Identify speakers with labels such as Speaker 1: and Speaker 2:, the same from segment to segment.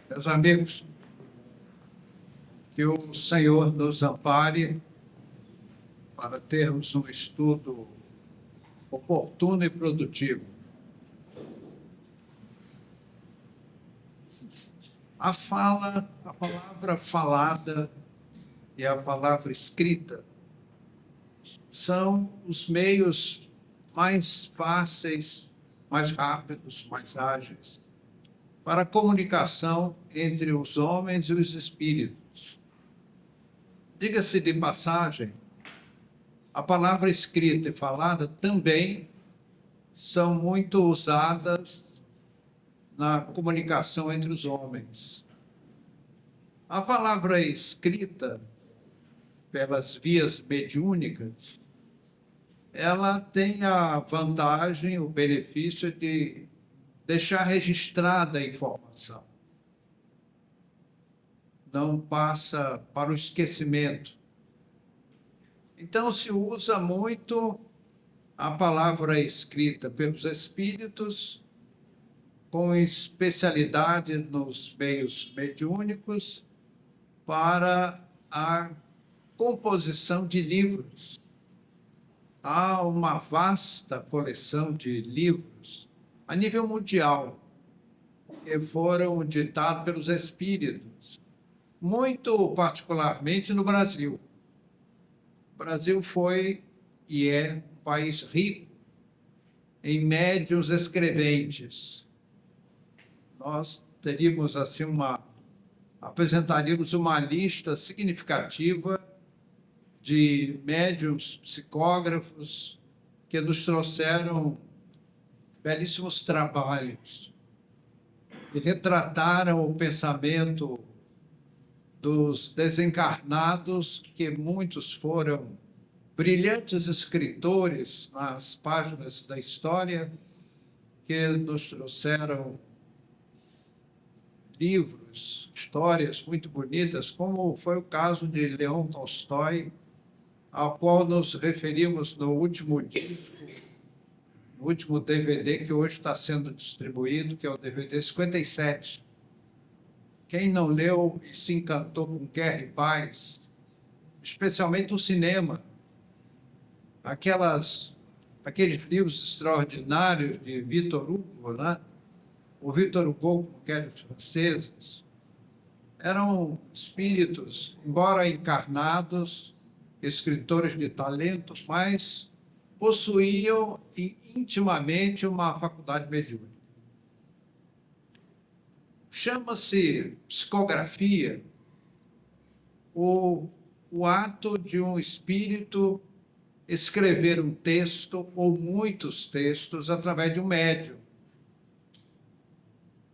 Speaker 1: Meus amigos, que o Senhor nos ampare para termos um estudo oportuno e produtivo. A palavra falada e a palavra escrita são os meios mais fáceis, mais rápidos, mais ágeis para a comunicação entre os homens e os espíritos. Diga-se de passagem, a palavra escrita e falada também são muito usadas na comunicação entre os homens. A palavra escrita, pelas vias mediúnicas, ela tem a vantagem, o benefício de deixar registrada a informação. Não passa para o esquecimento. Então, se usa muito a palavra escrita pelos espíritos, com especialidade nos meios mediúnicos, para a composição de livros. Há uma vasta coleção de livros a nível mundial que foram ditados pelos espíritos, muito particularmente no Brasil. O Brasil foi e é um país rico em médiuns escreventes. Nós teríamos assim apresentaríamos uma lista significativa de médiuns psicógrafos que nos trouxeram belíssimos trabalhos que retrataram o pensamento dos desencarnados, que muitos foram brilhantes escritores nas páginas da história, que nos trouxeram livros, histórias muito bonitas, como foi o caso de Leão Tolstói, ao qual nos referimos no último disco, no último DVD que hoje está sendo distribuído, que é o DVD 57. Quem não leu e se encantou com Guerra e Paz, especialmente no cinema, aqueles livros extraordinários de Victor Hugo, né? O Victor Hugo, como querem os franceses, eram espíritos, embora encarnados, escritores de talento, mas possuíam intimamente uma faculdade mediúnica. Chama-se psicografia o ato de um espírito escrever um texto ou muitos textos através de um médium.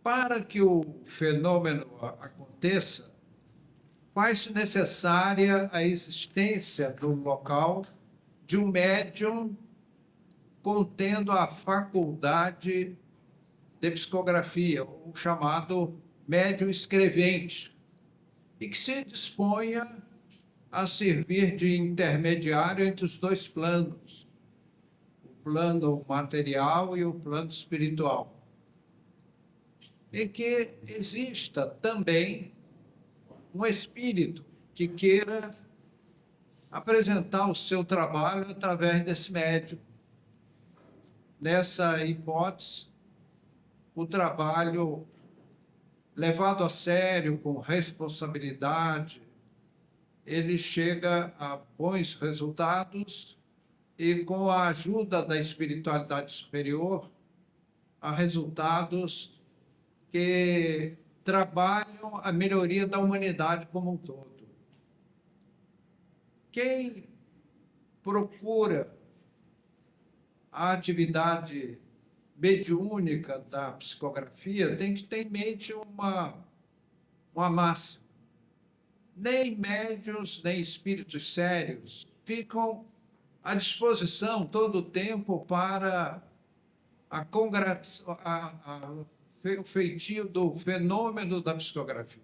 Speaker 1: Para que o fenômeno aconteça, faz-se necessária a existência no local de um médium contendo a faculdade de psicografia, o chamado médium escrevente, e que se disponha a servir de intermediário entre os dois planos, o plano material e o plano espiritual. E que exista também um espírito que queira apresentar o seu trabalho através desse médium. Nessa hipótese, o trabalho levado a sério, com responsabilidade, ele chega a bons resultados e, com a ajuda da espiritualidade superior, a resultados que trabalham a melhoria da humanidade como um todo. Quem procura a atividade mediúnica da psicografia tem que ter em mente uma máxima. Nem médiuns, nem espíritos sérios ficam à disposição todo o tempo para o feitio do fenômeno da psicografia.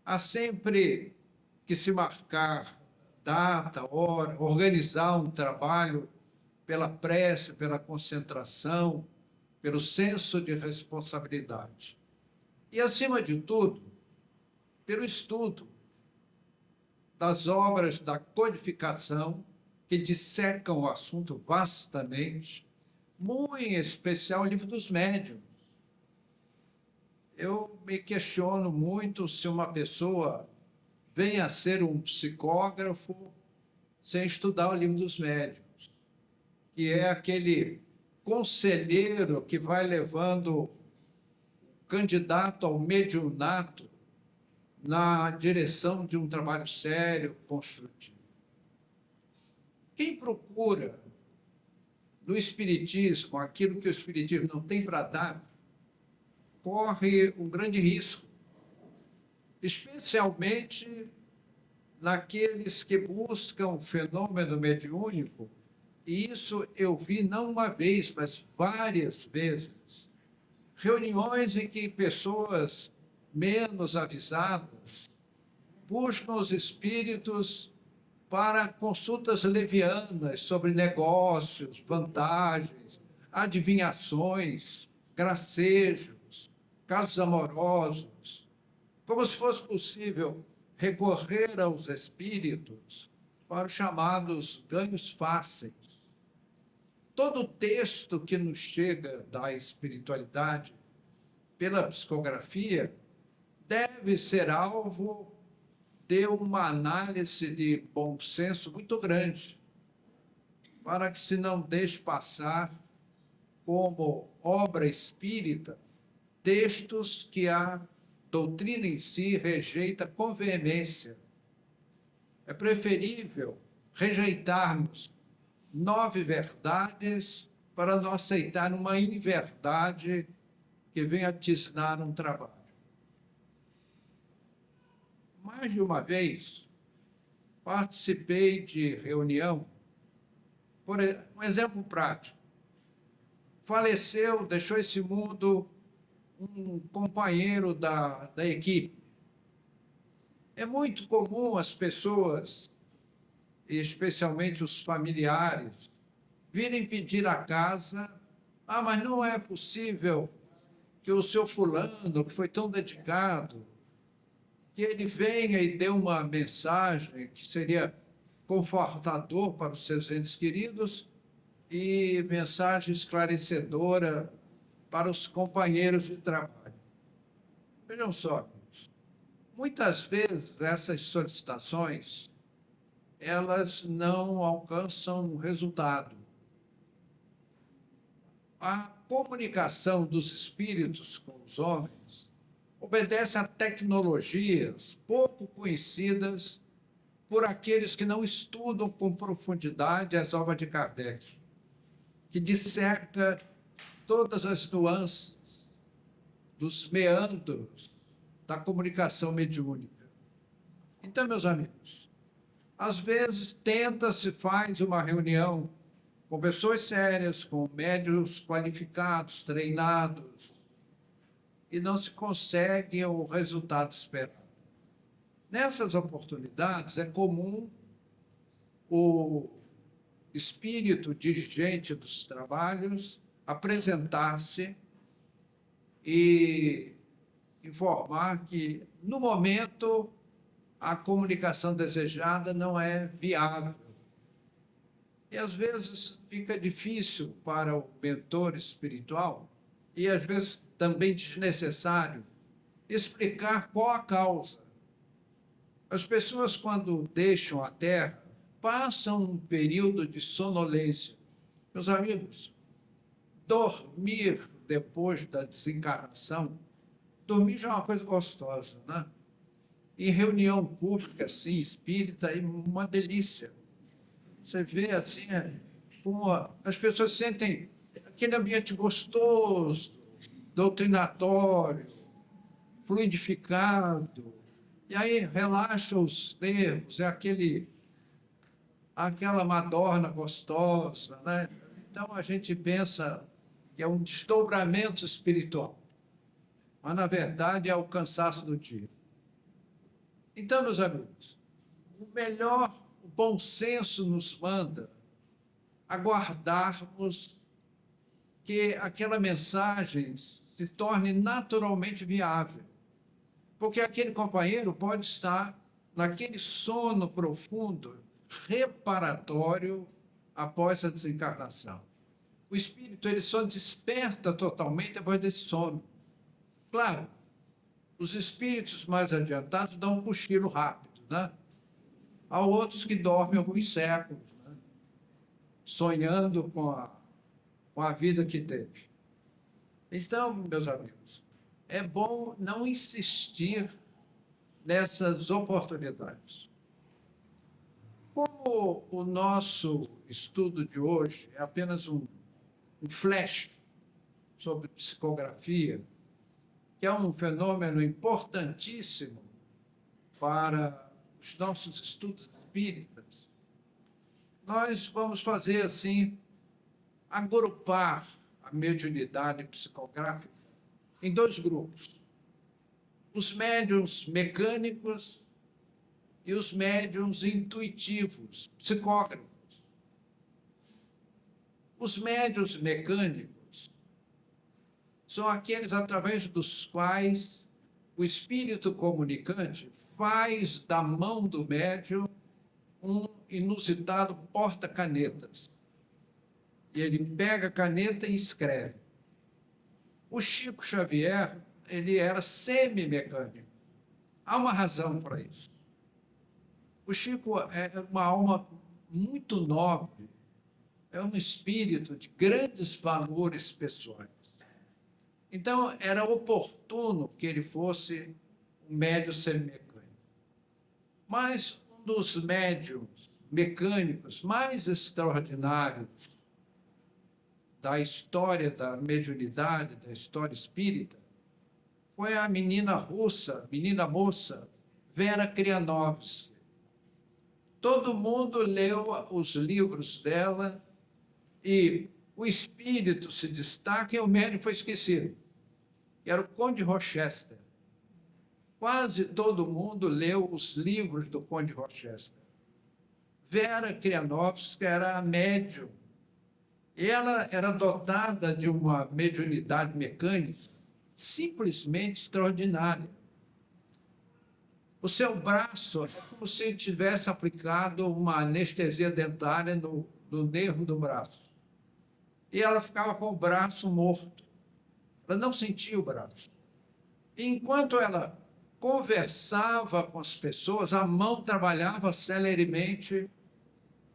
Speaker 1: Há sempre que se marcar data, hora, organizar um trabalho pela prece, pela concentração, pelo senso de responsabilidade. E, acima de tudo, pelo estudo das obras da codificação, que dissecam o assunto vastamente, muito em especial o livro dos médiuns. Eu me questiono muito se uma pessoa venha a ser um psicógrafo sem estudar o livro dos médiuns, que é aquele conselheiro que vai levando o candidato ao mediunato na direção de um trabalho sério, construtivo. Quem procura no Espiritismo aquilo que o Espiritismo não tem para dar, corre um grande risco, especialmente naqueles que buscam o fenômeno mediúnico, e isso eu vi não uma vez, mas várias vezes. Reuniões em que pessoas menos avisadas buscam os espíritos para consultas levianas sobre negócios, vantagens, adivinhações, gracejos, casos amorosos, como se fosse possível recorrer aos espíritos para os chamados ganhos fáceis. Todo texto que nos chega da espiritualidade pela psicografia deve ser alvo de uma análise de bom senso muito grande, para que se não deixe passar como obra espírita textos que a doutrina em si rejeita com veemência. É preferível rejeitarmos 9 verdades para não aceitar uma inverdade que venha tisnar um trabalho. Mais de uma vez, participei de reunião, por um exemplo prático. Faleceu, deixou esse mundo um companheiro da equipe. É muito comum as pessoas, e especialmente os familiares, virem pedir a casa: ah, mas não é possível que o seu fulano, que foi tão dedicado, que ele venha e dê uma mensagem que seria confortador para os seus entes queridos e mensagem esclarecedora para os companheiros de trabalho. Vejam só, muitas vezes essas solicitações elas não alcançam resultado. A comunicação dos espíritos com os homens obedece a tecnologias pouco conhecidas por aqueles que não estudam com profundidade as obras de Kardec, que disseca todas as nuances dos meandros da comunicação mediúnica. Então, meus amigos, às vezes tenta-se, faz uma reunião com pessoas sérias, com médiuns qualificados, treinados, e não se consegue o resultado esperado. Nessas oportunidades, é comum o espírito dirigente dos trabalhos apresentar-se e informar que, no momento, a comunicação desejada não é viável. E, às vezes, fica difícil para o mentor espiritual, e, às vezes, também desnecessário, explicar qual a causa. As pessoas, quando deixam a Terra, passam um período de sonolência. Meus amigos, dormir depois da desencarnação, dormir já é uma coisa gostosa, né? Em reunião pública, assim, espírita, é uma delícia. Você vê, assim, como as pessoas sentem aquele ambiente gostoso, doutrinatório, fluidificado, e aí relaxa os nervos, é aquela madorna gostosa, né? Então a gente pensa que é um desdobramento espiritual, mas na verdade é o cansaço do dia. Então, meus amigos, o bom senso nos manda aguardarmos que aquela mensagem se torne naturalmente viável. Porque aquele companheiro pode estar naquele sono profundo, reparatório após a desencarnação. O espírito ele só desperta totalmente depois desse sono. Claro, os espíritos mais adiantados dão um cochilo rápido, né? Há outros que dormem alguns séculos, né? Sonhando com a vida que teve. Então, meus amigos, é bom não insistir nessas oportunidades. Como o nosso estudo de hoje é apenas um flash sobre psicografia, que é um fenômeno importantíssimo para os nossos estudos espíritas, nós vamos fazer assim, agrupar a mediunidade psicográfica em dois grupos: os médiuns mecânicos e os médiuns intuitivos, psicógrafos. Os médiuns mecânicos são aqueles através dos quais o espírito comunicante faz da mão do médium um inusitado porta-canetas. E ele pega a caneta e escreve. O Chico Xavier, ele era semi-mecânico. Há uma razão para isso. O Chico é uma alma muito nobre, é um espírito de grandes valores pessoais. Então, era oportuno que ele fosse um médium semimecânico. Mas um dos médiuns mecânicos mais extraordinários da história da mediunidade, da história espírita, foi a menina moça, Vera Krianovsky. Todo mundo leu os livros dela e o espírito se destaca e o médium foi esquecido. Era o Conde Rochester. Quase todo mundo leu os livros do Conde Rochester. Vera Krianovsky era a médium. Ela era dotada de uma mediunidade mecânica simplesmente extraordinária. O seu braço é como se tivesse aplicado uma anestesia dentária no nervo do braço. E ela ficava com o braço morto. Ela não sentia o braço. E enquanto ela conversava com as pessoas, a mão trabalhava celeremente,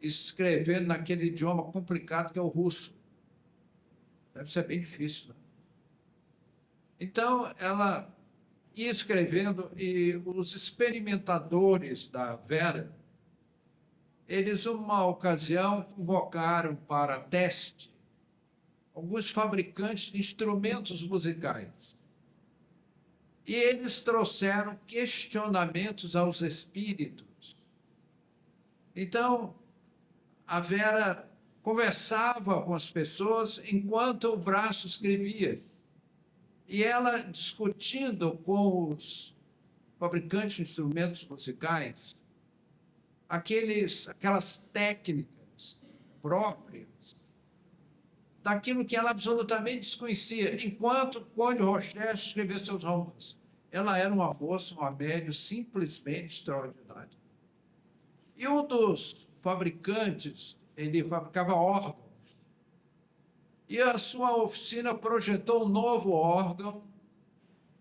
Speaker 1: escrevendo naquele idioma complicado que é o russo. Deve ser bem difícil, né? Então, ela ia escrevendo e os experimentadores da Vera, eles, uma ocasião, convocaram para teste alguns fabricantes de instrumentos musicais. E eles trouxeram questionamentos aos espíritos. Então, a Vera conversava com as pessoas enquanto o braço escrevia. E ela, discutindo com os fabricantes de instrumentos musicais, aquelas técnicas próprias daquilo que ela absolutamente desconhecia, enquanto Conde Rochester escrevia seus romances. Ela era uma moça, uma médium simplesmente extraordinária. E um dos fabricantes, ele fabricava órgãos, e a sua oficina projetou um novo órgão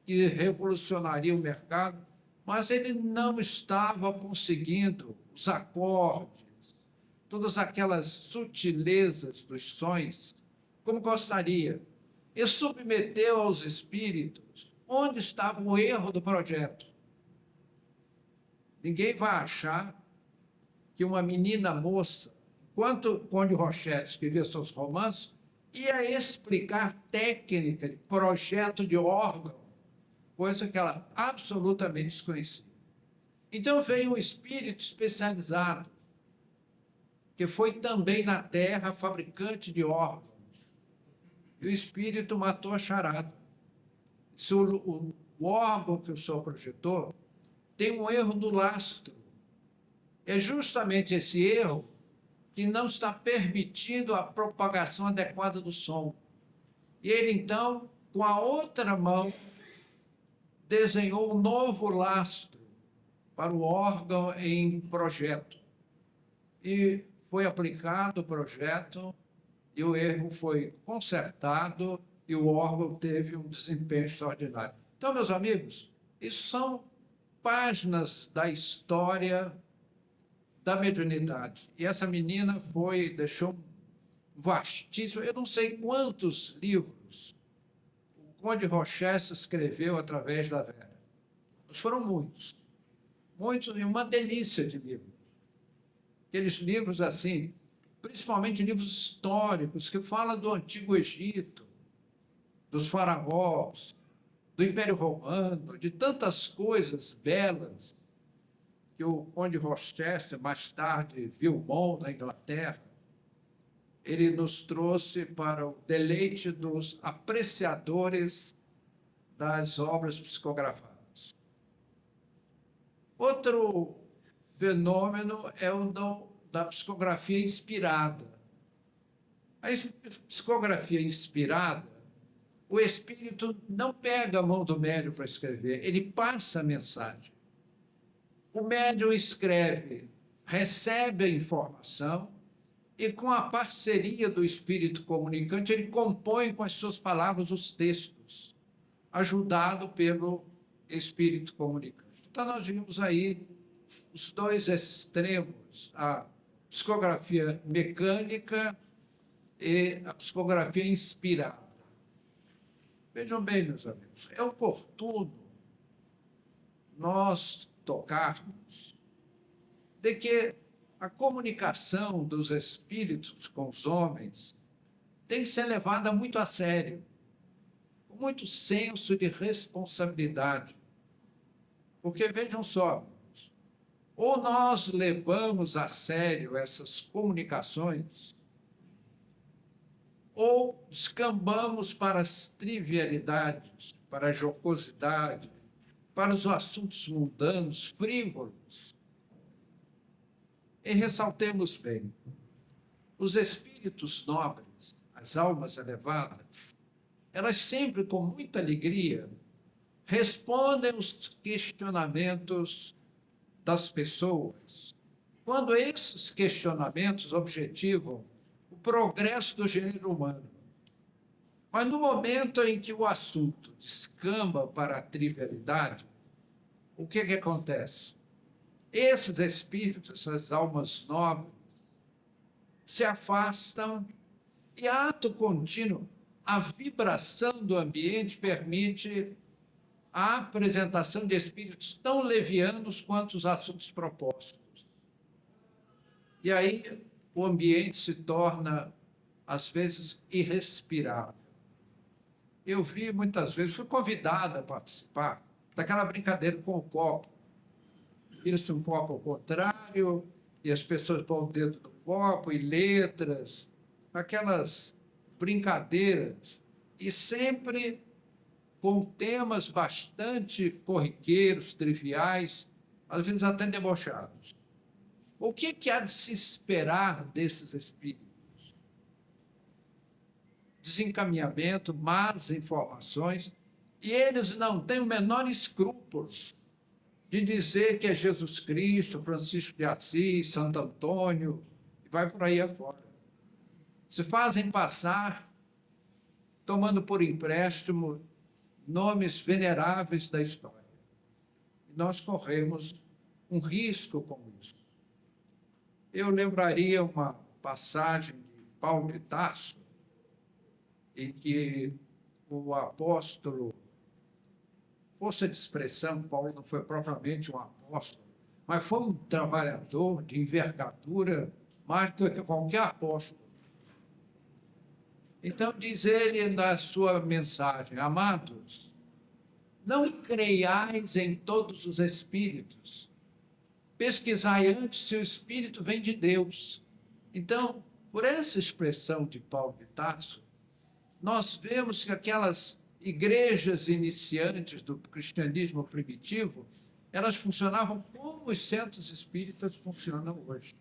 Speaker 1: que revolucionaria o mercado, mas ele não estava conseguindo os acordes, todas aquelas sutilezas dos sons, como gostaria. E submeteu aos espíritos onde estava o erro do projeto. Ninguém vai achar que uma menina moça, enquanto Conde Rochester escrevia seus romances, ia explicar técnica de projeto de órgão, coisa que ela absolutamente desconhecia. Então veio um espírito especializado, que foi também na Terra fabricante de órgãos. E o espírito matou a charada. Se o órgão que o senhor projetou tem um erro no lastro. É justamente esse erro que não está permitindo a propagação adequada do som. E ele, então, com a outra mão, desenhou um novo lastro para o órgão em projeto. E foi aplicado o projeto, e o erro foi consertado, e o órgão teve um desempenho extraordinário. Então, meus amigos, isso são páginas da história da mediunidade. E essa menina deixou um vastíssimo, eu não sei quantos livros o Conde Rochester escreveu através da Vera. Mas foram muitos, muitos, e uma delícia de livros. Aqueles livros assim, principalmente livros históricos, que falam do Antigo Egito, dos faraós, do Império Romano, de tantas coisas belas que o Conde Rochester, mais tarde, Vilmont, na Inglaterra, ele nos trouxe para o deleite dos apreciadores das obras psicografadas. Outro fenômeno é o da psicografia inspirada. A psicografia inspirada, o espírito não pega a mão do médium para escrever, ele passa a mensagem. O médium escreve, recebe a informação e, com a parceria do espírito comunicante, ele compõe com as suas palavras os textos, ajudado pelo espírito comunicante. Então, nós vimos aí os dois extremos, a psicografia mecânica e a psicografia inspirada. Vejam bem, meus amigos, é oportuno nós tocarmos de que a comunicação dos espíritos com os homens tem que ser levada muito a sério, com muito senso de responsabilidade. Porque, vejam só, ou nós levamos a sério essas comunicações, ou descambamos para as trivialidades, para a jocosidade, para os assuntos mundanos, frívolos. E ressaltemos bem, os espíritos nobres, as almas elevadas, elas sempre, com muita alegria, respondem os questionamentos das pessoas, quando esses questionamentos objetivam o progresso do gênero humano. Mas no momento em que o assunto descamba para a trivialidade, o que acontece? Esses espíritos, essas almas nobres, se afastam e, ato contínuo, a vibração do ambiente permite a apresentação de espíritos tão levianos quanto os assuntos propostos. E aí o ambiente se torna, às vezes, irrespirável. Eu vi muitas vezes, fui convidado a participar daquela brincadeira com o copo. Vira-se um copo ao contrário, e as pessoas põem o dedo no copo, e letras, aquelas brincadeiras, e sempre com temas bastante corriqueiros, triviais, às vezes até debochados. O que há de se esperar desses espíritos? Desencaminhamento, más informações, e eles não têm o menor escrúpulo de dizer que é Jesus Cristo, Francisco de Assis, Santo Antônio, e vai por aí afora. Se fazem passar, tomando por empréstimo nomes veneráveis da história. E nós corremos um risco com isso. Eu lembraria uma passagem de Paulo de Tarso, em que o apóstolo, força de expressão, Paulo não foi propriamente um apóstolo, mas foi um trabalhador de envergadura mais do que qualquer apóstolo. Então, diz ele na sua mensagem: amados, não creiais em todos os espíritos, pesquisai antes se o espírito vem de Deus. Então, por essa expressão de Paulo de Tarso, nós vemos que aquelas igrejas iniciantes do cristianismo primitivo, elas funcionavam como os centros espíritas funcionam hoje.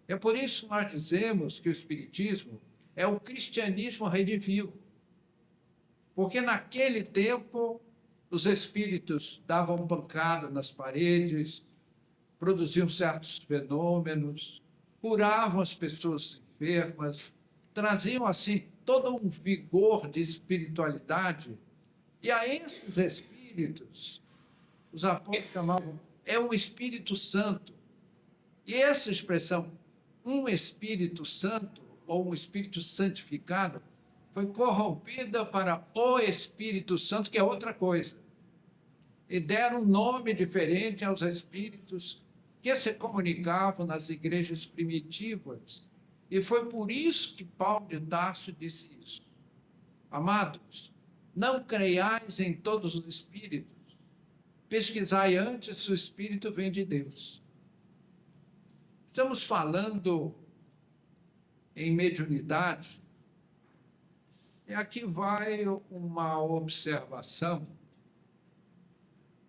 Speaker 1: É por isso que nós dizemos que o espiritismo é o cristianismo redivivo. Porque naquele tempo os espíritos davam pancada nas paredes, produziam certos fenômenos, curavam as pessoas enfermas, traziam assim todo um vigor de espiritualidade. E a esses espíritos, os apóstolos chamavam, é um Espírito Santo. E essa expressão, um Espírito Santo, ou um Espírito santificado, foi corrompida para o Espírito Santo, que é outra coisa. E deram um nome diferente aos espíritos que se comunicavam nas igrejas primitivas. E foi por isso que Paulo de Tarso disse isso. Amados, não creiais em todos os espíritos, pesquisai antes se o espírito vem de Deus. Estamos falando em mediunidade, e aqui vai uma observação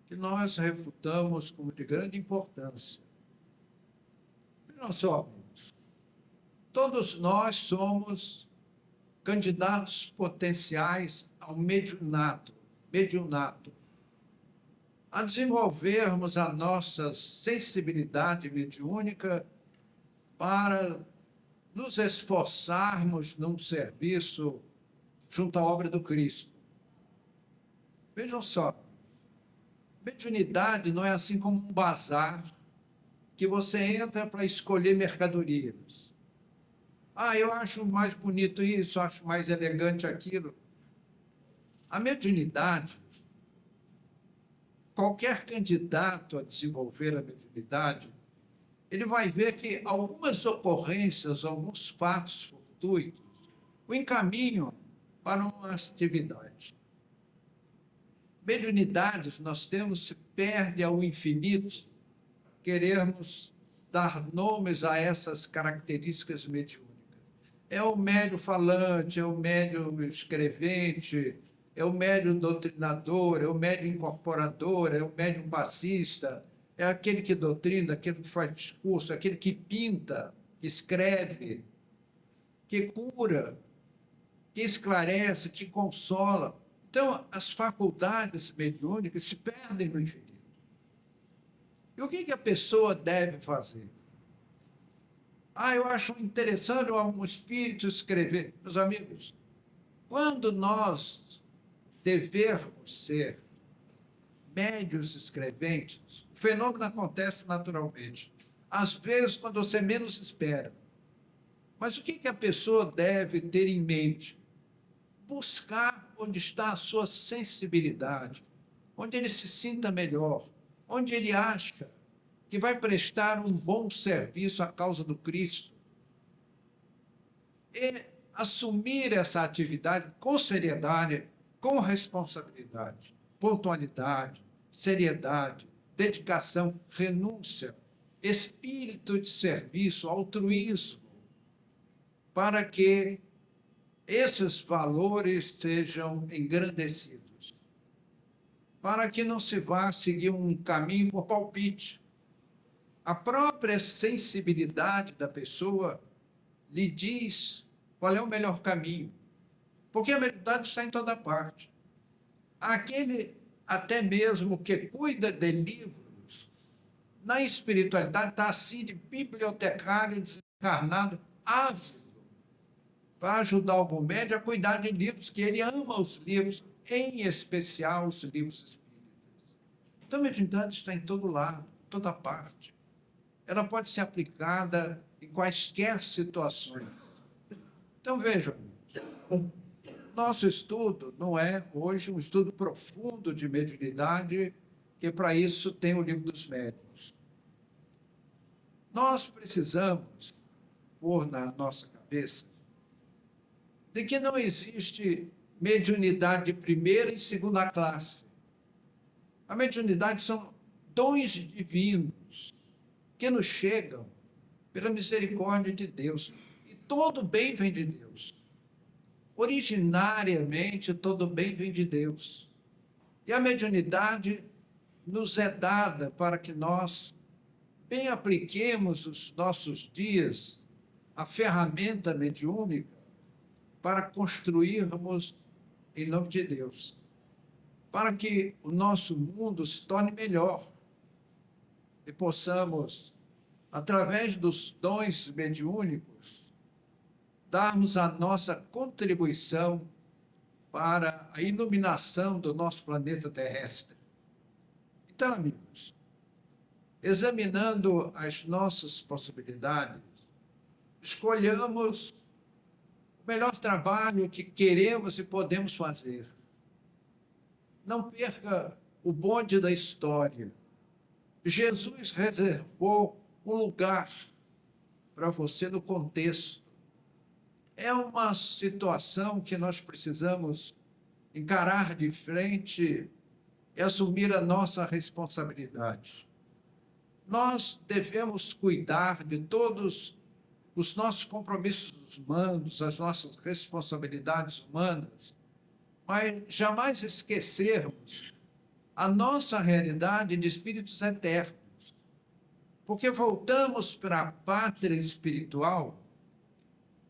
Speaker 1: que nós refutamos como de grande importância. Vejam só, amigos, todos nós somos candidatos potenciais ao mediunato, a desenvolvermos a nossa sensibilidade mediúnica para nos esforçarmos num serviço junto à obra do Cristo. Vejam só, mediunidade não é assim como um bazar que você entra para escolher mercadorias. Eu acho mais bonito isso, acho mais elegante aquilo. A mediunidade, qualquer candidato a desenvolver a mediunidade, ele vai ver que algumas ocorrências, alguns fatos fortuitos, o encaminham para uma atividade. Mediunidades nós temos se perde ao infinito querermos dar nomes a essas características mediúnicas. É o médium falante, é o médium escrevente, é o médium doutrinador, é o médium incorporador, é o médium passista, é aquele que doutrina, aquele que faz discurso, aquele que pinta, que escreve, que cura, que esclarece, que consola. Então, as faculdades mediúnicas se perdem no infinito. E o que a pessoa deve fazer? Eu acho interessante um espírito escrever. Meus amigos, quando nós devemos ser médios escreventes, o fenômeno acontece naturalmente. Às vezes, quando você menos espera. Mas o que a pessoa deve ter em mente? Buscar onde está a sua sensibilidade, onde ele se sinta melhor, onde ele acha que vai prestar um bom serviço à causa do Cristo. E assumir essa atividade com seriedade, com responsabilidade, pontualidade, seriedade, dedicação, renúncia, espírito de serviço, altruísmo, para que esses valores sejam engrandecidos, para que não se vá seguir um caminho por palpite. A própria sensibilidade da pessoa lhe diz qual é o melhor caminho, porque a mediunidade está em toda parte. Aquele até mesmo que cuida de livros, na espiritualidade está assim de bibliotecário desencarnado, ávido, para ajudar algum médium a cuidar de livros, que ele ama os livros, em especial os livros espíritas. Então, a mediunidade está em todo lado, toda parte. Ela pode ser aplicada em quaisquer situações. Então, vejam, nosso estudo não é hoje um estudo profundo de mediunidade, que para isso tem o Livro dos Médiuns. Nós precisamos pôr na nossa cabeça de que não existe mediunidade de primeira e segunda classe. A mediunidade são dons divinos que nos chegam pela misericórdia de Deus. E todo bem vem de Deus. Originariamente, todo bem vem de Deus. E a mediunidade nos é dada para que nós bem apliquemos os nossos dias a ferramenta mediúnica para construirmos em nome de Deus, para que o nosso mundo se torne melhor e possamos, através dos dons mediúnicos, darmos a nossa contribuição para a iluminação do nosso planeta terrestre. Então, amigos, examinando as nossas possibilidades, escolhamos o melhor trabalho que queremos e podemos fazer. Não perca o bonde da história. Jesus reservou um lugar para você no contexto. É uma situação que nós precisamos encarar de frente e assumir a nossa responsabilidade. Nós devemos cuidar de todos os nossos compromissos humanos, as nossas responsabilidades humanas, mas jamais esquecermos a nossa realidade de espíritos eternos. Porque voltamos para a pátria espiritual,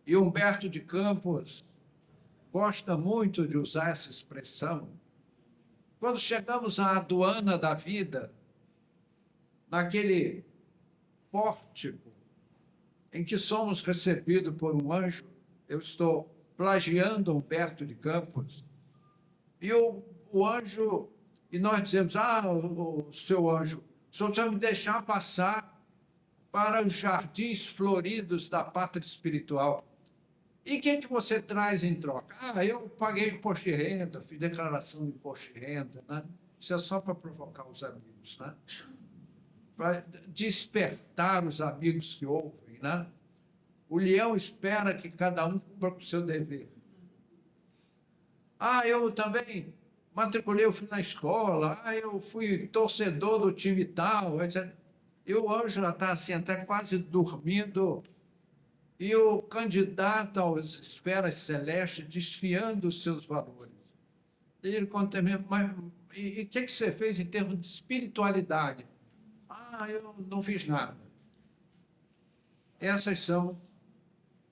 Speaker 1: e Humberto de Campos gosta muito de usar essa expressão. Quando chegamos à aduana da vida, naquele pórtico em que somos recebidos por um anjo, eu estou plagiando Humberto de Campos, e o anjo, e nós dizemos, o seu anjo, o senhor precisa me deixar passar para os jardins floridos da pátria espiritual. E o que você traz em troca? Eu paguei imposto de renda, fiz declaração de imposto de renda, né? Isso é só para provocar os amigos, né? Para despertar os amigos que ouvem, né? O leão espera que cada um cumpra com o seu dever. Eu também matriculei o filho na escola, eu fui torcedor do time tal, etc. E o anjo já está assim, até quase dormindo, e o candidato às esferas celestes desfiando os seus valores. E ele conta mesmo, mas e o que você fez em termos de espiritualidade? Eu não fiz nada. Essas são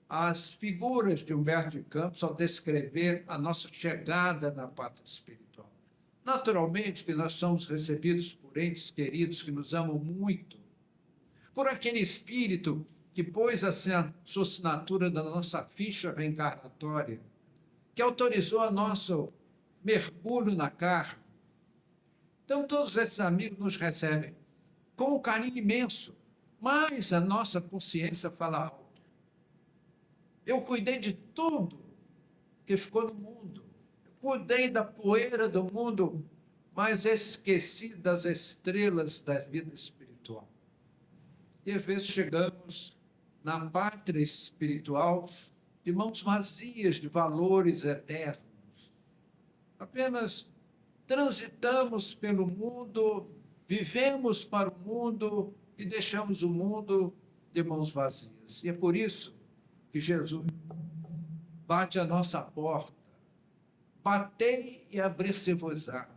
Speaker 1: as figuras de Humberto de Campos ao descrever a nossa chegada na pátria espiritual. Naturalmente que nós somos recebidos por entes queridos que nos amam muito, por aquele espírito que pôs a sua assinatura na nossa ficha reencarnatória, que autorizou o nosso mergulho na carne. Então, todos esses amigos nos recebem com um carinho imenso, mas a nossa consciência fala alto. Eu cuidei de tudo que ficou no mundo. Eu cuidei da poeira do mundo, mas esqueci das estrelas da vida espiritual. E às vezes chegamos na pátria espiritual de mãos vazias de valores eternos. Apenas transitamos pelo mundo, vivemos para o mundo e deixamos o mundo de mãos vazias. E é por isso que Jesus bate à nossa porta. Batei e abrir-se-vos-á.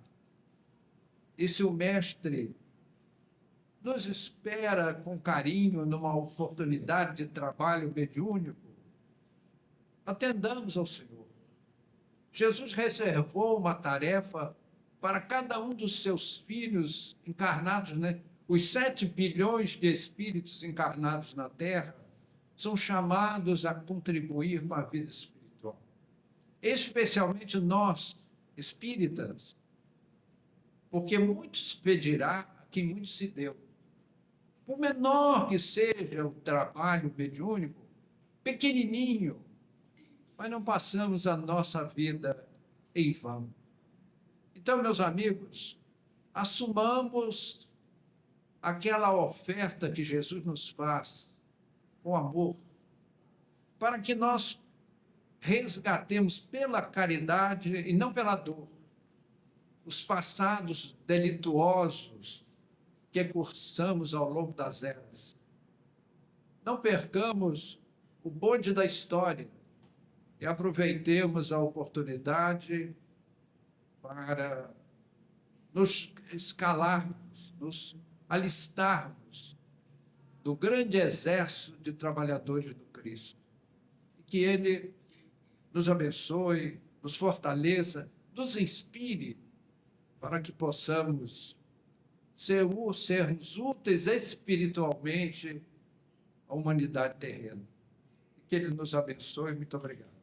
Speaker 1: E se o Mestre nos espera com carinho numa oportunidade de trabalho mediúnico, atendamos ao Senhor. Jesus reservou uma tarefa para cada um dos seus filhos encarnados, né? Os 7 bilhões de espíritos encarnados na Terra são chamados a contribuir com a vida espiritual. Especialmente nós, espíritas, porque muito se pedirá a quem muito se deu. Por menor que seja o trabalho mediúnico, pequenininho, mas não passamos a nossa vida em vão. Então, meus amigos, assumamos aquela oferta que Jesus nos faz com amor, para que nós resgatemos pela caridade e não pela dor os passados delituosos que cursamos ao longo das eras. Não percamos o bonde da história e aproveitemos a oportunidade para nos escalarmos, nos alistarmos do grande exército de trabalhadores do Cristo. E que Ele nos abençoe, nos fortaleça, nos inspire para que possamos sermos úteis espiritualmente à humanidade terrena. Que Ele nos abençoe. Muito obrigado.